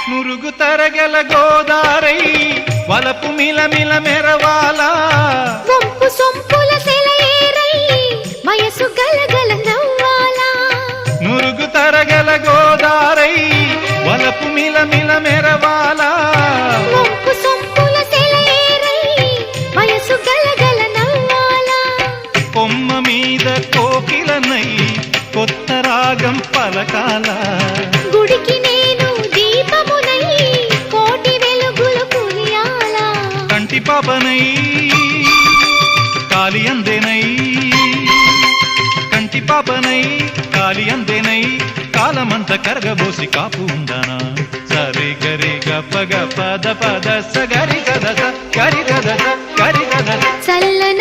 నురుగు తరగల గోదారై వలపు మిలమిల మెరవాలా వంపు సొంపుల సెలయేరై వయసు గలగల నవ్వాలా నురుగు తరగల గోదారై వలపు మిలమిల మెరవాలా వంపు సొంపుల సెలయేరై వయసు గలగల నవ్వాలా కొమ్మ మీద కోకిలనై కొత్త రాగం పలకాల గుడికి నేను దీపమునై కోటి వెలుగులు కురియాలా కంటి పాపనై కాలి అందేనై కంటి పాపనై కాలి అందేనై కాలమంత కరగబోసి కాపు ఉందనా సరి గరి గప గ పద పద స గరి గద గరి గద గరి గద చల్లన